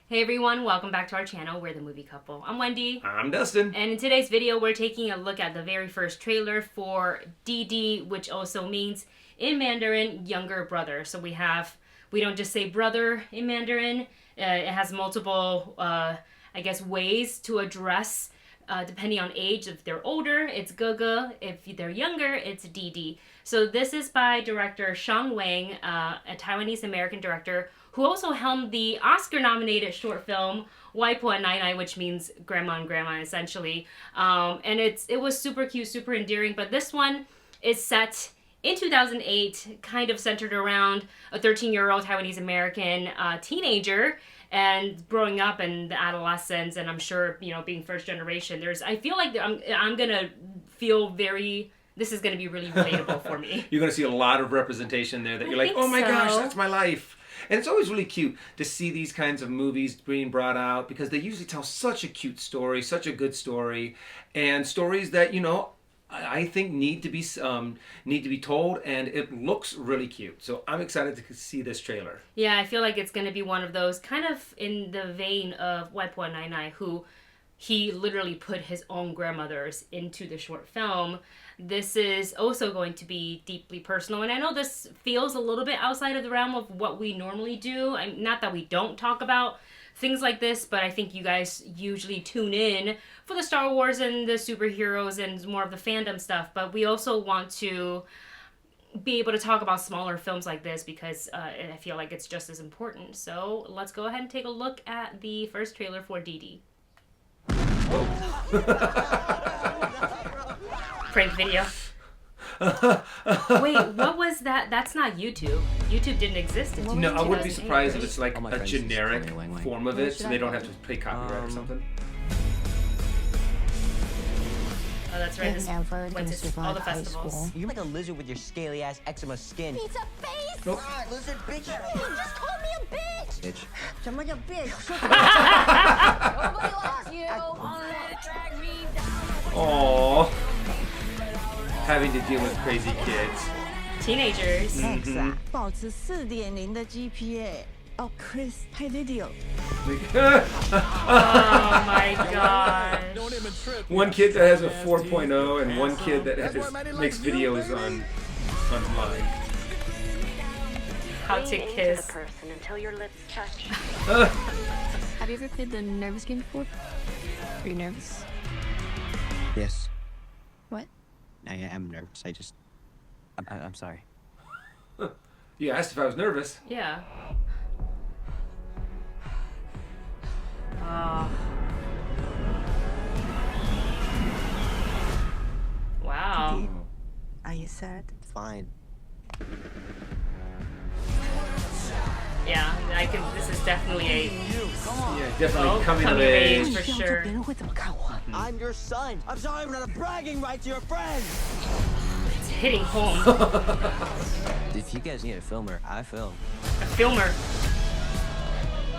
Hey everyone, welcome back to our channel. We're the Movie Couple. I'm Wendy. I'm Dustin. And in today's video, we're taking a look at the very first trailer for Dìdi, which also means, in Mandarin, younger brother. So we don't just say brother in Mandarin. It has multiple, ways to address, depending on age. If they're older, it's Ge. If they're younger, it's Dìdi. So this is by director Sean Wang, a Taiwanese American director, who also helmed the Oscar-nominated short film Waipo Nai, which means grandma and grandma, essentially. And it was super cute, super endearing. But this one is set in 2008, kind of centered around a 13-year-old Taiwanese American teenager and growing up in the adolescence. And I'm sure, being first generation, I feel like I'm gonna feel very. This is gonna be really relatable for me. You're gonna see a lot of representation there that you're like, oh my gosh, that's my life. And it's always really cute to see these kinds of movies being brought out because they usually tell such a cute story, such a good story, and stories that, I think need to be told, and it looks really cute. So I'm excited to see this trailer. Yeah, I feel like it's going to be one of those kind of in the vein of Waipo Nai, who he literally put his own grandmothers into the short film. This is also going to be deeply personal, and I know this feels a little bit outside of the realm of what we normally do. Not that we don't talk about things like this, but I think you guys usually tune in for the Star Wars and the superheroes and more of the fandom stuff, but we also want to be able to talk about smaller films like this because I feel like it's just as important. So let's go ahead and take a look at the first trailer for Dìdi. Prank video. Wait, what was that? That's not YouTube. YouTube didn't exist until I wouldn't be 2008, surprised right? if it's like a generic form of it, so they don't have to pay copyright or something. Oh, that's right. This never went gonna to all the survive high festivals. school. You're like a lizard with your scaly ass eczema skin. Pizza face! Nope. Ah, lizard bitch. You just called me a bitch! Bitch. 什么叫 bitch? Nobody likes you! Aww. Having to deal with crazy kids. Teenagers. X 啊，保持4.0的 GPA。哦，Chris 拍 video。 Oh my gosh. One kid that has a 4.0 and one kid that makes videos online. How to kiss. person until your lips touch. Have you ever played the nervous game before? Are you nervous? Yes. What? I am nervous. I'm sorry. You asked if I was nervous. Yeah. Oh. Wow. Are you sad? Fine. Yeah, this is definitely a Yeah, definitely coming of age age. for sure. 别人会怎么看我？ I'm your son. I'm sorry I'm not a bragging right to your friends. It's hitting home. If you guys need a filmer, I film. A filmer.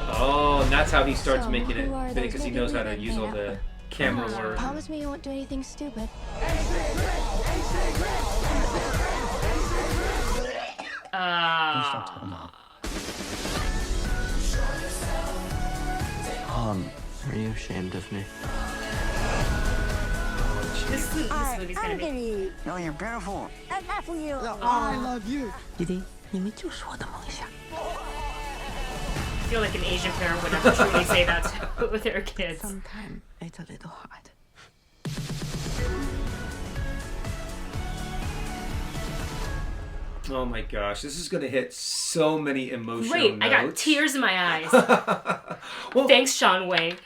Oh, and that's how he starts So, making it, who are because those he knows how to naked use all women the camera work. Promise me you won't do anything stupid. Are you ashamed of me? This movie's gonna be. Anthony, No, you're beautiful. I love you. I love you. 弟弟，你们就是我的梦想。 I feel like an Asian parent would never truly say that to their kids. Sometimes it's a little hard. Oh my gosh, this is gonna hit so many emotional Great, notes. I got tears in my eyes. Well, Thanks, Sean Wang.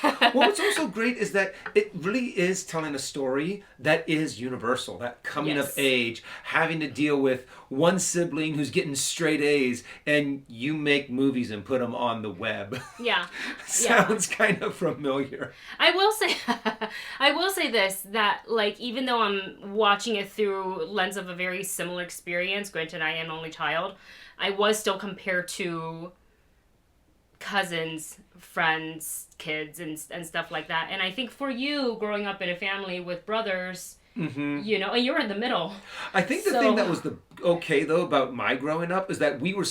well, what's also great is that it really is telling a story that is universal. That coming Yes. of age, having to deal with one sibling who's getting straight A's, and you make movies and put them on the web. Yeah. Sounds kind of familiar. I will say this, that like even though I'm watching it through lens of a very similar experience, granted I am only child, I was still compared to cousins, friends, kids, and stuff like that. And I think for you, growing up in a family with brothers, You know, and you're in the middle. I think the thing that was okay though about my growing up is that we were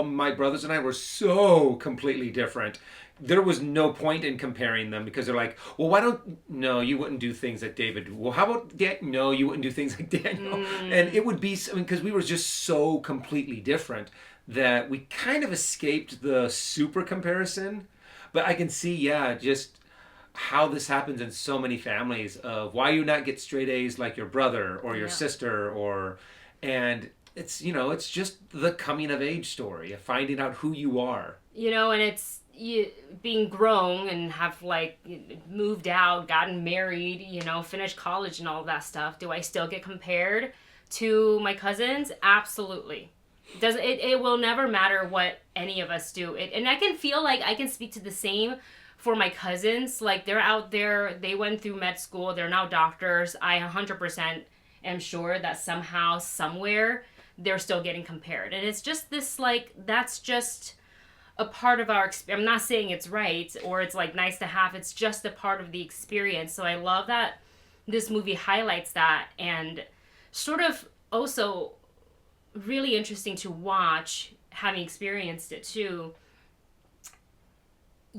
my brothers and I were so completely different. There was no point in comparing them because they're like, well, why don't, no, you wouldn't do things like David do. Well, how about Dan? No, you wouldn't do things like Daniel. And it would be, I mean, because we were just so completely different that we kind of escaped the super comparison. But I can see, yeah, just how this happens in so many families of why you not get straight A's like your brother or your sister and it's, you know, it's just the coming of age story of finding out who you are. You know, and it's being grown and have like moved out, gotten married, you know, finished college and all that stuff. Do I still get compared to my cousins? Absolutely. It will never matter what any of us do. And I can feel like I can speak to the same for my cousins. Like they're out there, they went through med school, they're now doctors. I 100% am sure that somehow, somewhere, they're still getting compared. And it's just this like, that's just a part of our experience. I'm not saying it's right or it's like nice to have. It's just a part of the experience. So I love that this movie highlights that, and sort of also really interesting to watch, having experienced it too.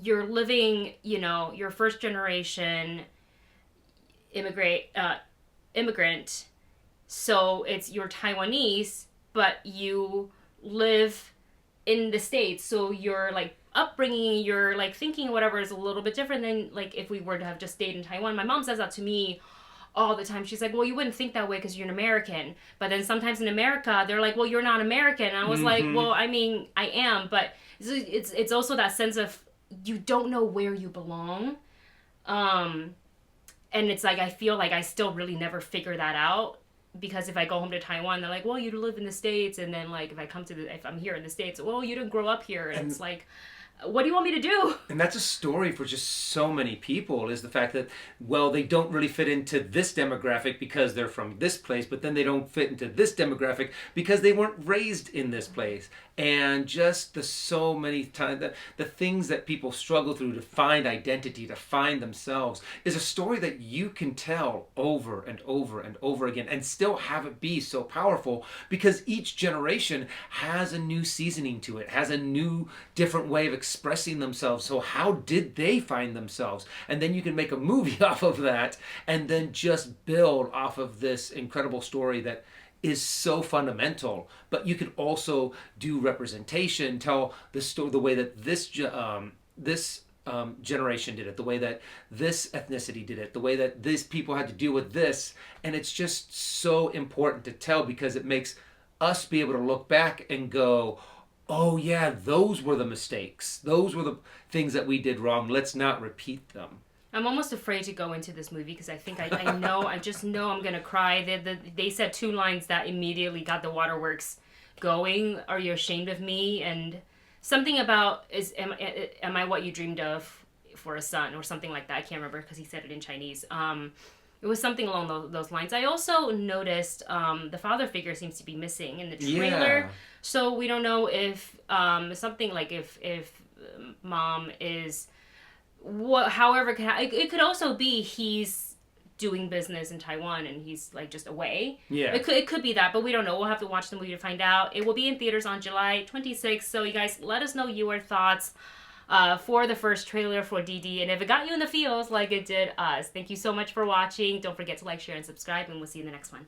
You're living, you know, you're first generation immigrant. So you're Taiwanese, but you live in the States, so your like upbringing, your like thinking, whatever, is a little bit different than like if we were to have just stayed in Taiwan. My mom says that to me all the time. She's like, well, you wouldn't think that way because you're an American. But then sometimes in America, they're like, well, you're not American. And I was like, well, I mean, I am, but it's also that sense of you don't know where you belong. And it's like I feel like I still really never figure that out. Because if I go home to Taiwan, they're like, well, you live in the States. And then, like, if I'm here in the States, well, you didn't grow up here. And it's like, what do you want me to do? And that's a story for just so many people, is the fact that, well, they don't really fit into this demographic because they're from this place, but then they don't fit into this demographic because they weren't raised in this place. And just the so many times, the things that people struggle through to find identity, to find themselves, is a story that you can tell over and over and over again and still have it be so powerful, because each generation has a new seasoning to it, has a new different way of expressing themselves. So how did they find themselves? And then you can make a movie off of that and then just build off of this incredible story that is so fundamental. But you can also do representation, tell the story the way that this generation did it, the way that this ethnicity did it, the way that these people had to deal with this. And it's just so important to tell, because it makes us be able to look back and go, oh yeah, those were the mistakes. Those were the things that we did wrong. Let's not repeat them. I'm almost afraid to go into this movie because I think I know, I just know I'm going to cry. They said two lines that immediately got the waterworks going. Are you ashamed of me? And something about, am I what you dreamed of for a son, or something like that. I can't remember because he said it in Chinese. It was something along those lines. I also noticed the father figure seems to be missing in the trailer. Yeah. So we don't know if something like if mom is... however, it could also be he's doing business in Taiwan and he's like just away. Yeah, it could be that, but we don't know. We'll have to watch the movie to find out. It will be in theaters on July 26th. So you guys, let us know your thoughts for the first trailer for Dìdi, and if it got you in the feels like it did us. Thank you so much for watching. Don't forget to like, share, and subscribe, and we'll see you in the next one.